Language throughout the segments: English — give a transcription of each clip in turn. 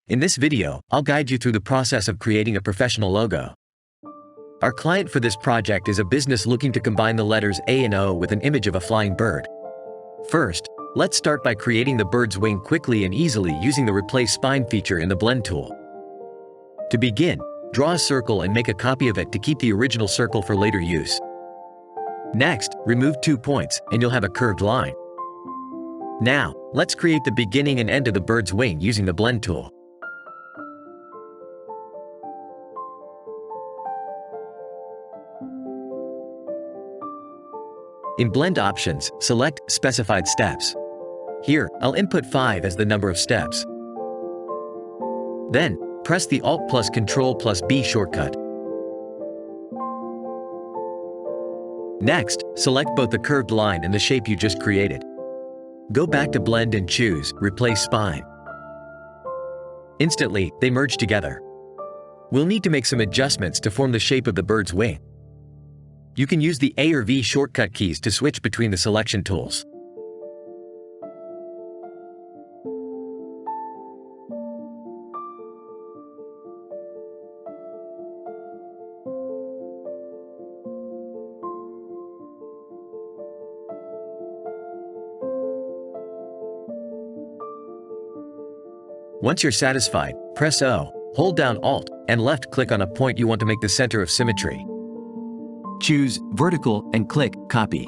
In this video, I'll guide you through the process of creating a professional logo. Our client for this project is a business looking to combine the letters A and O with an image of a flying bird. First, let's start by creating the bird's wing quickly and easily using the Replace Spine feature in the Blend tool. To begin, draw a circle and make a copy of it to keep the original circle for later use. Next, remove 2 points and you'll have a curved line. Now, let's create the beginning and end of the bird's wing using the Blend tool. In Blend Options, select Specified Steps. Here, I'll input 5 as the number of steps. Then, press the Alt plus Ctrl plus B shortcut. Next, select both the curved line and the shape you just created. Go back to Blend and choose Replace Spine. Instantly, they merge together. We'll need to make some adjustments to form the shape of the bird's wing. You can use the A or V shortcut keys to switch between the selection tools. Once you're satisfied, press O, hold down Alt, and left-click on a point you want to make the center of symmetry. Choose Vertical and click Copy.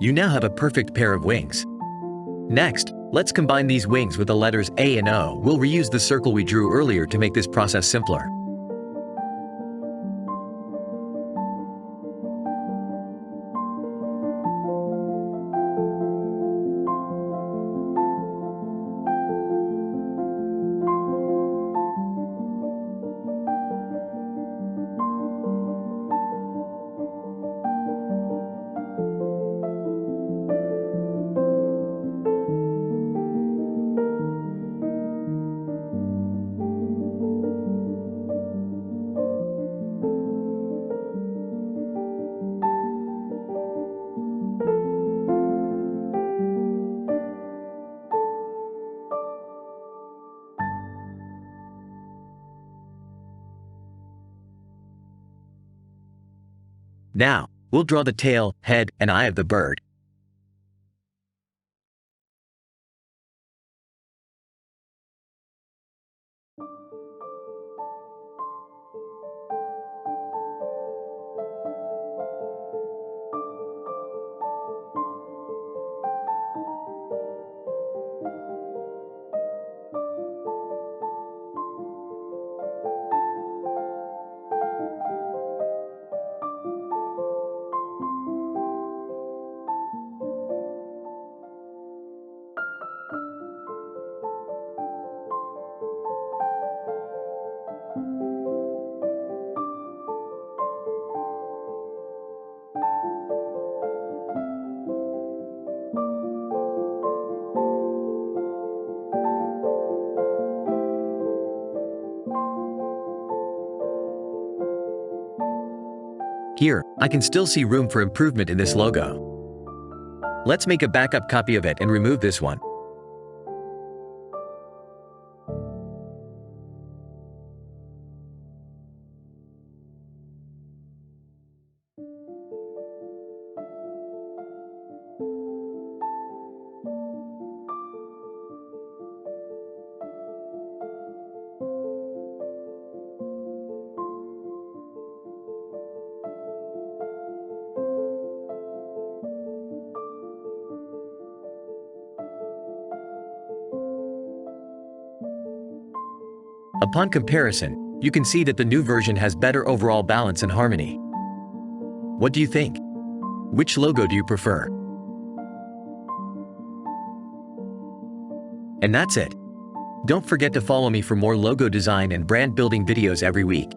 You now have a perfect pair of wings. Next, let's combine these wings with the letters A and O. We'll reuse the circle we drew earlier to make this process simpler. Now, we'll draw the tail, head, and eye of the bird. Here, I can still see room for improvement in this logo. Let's make a backup copy of it and remove this one. Upon comparison, you can see that the new version has better overall balance and harmony. What do you think? Which logo do you prefer? And that's it. Don't forget to follow me for more logo design and brand building videos every week.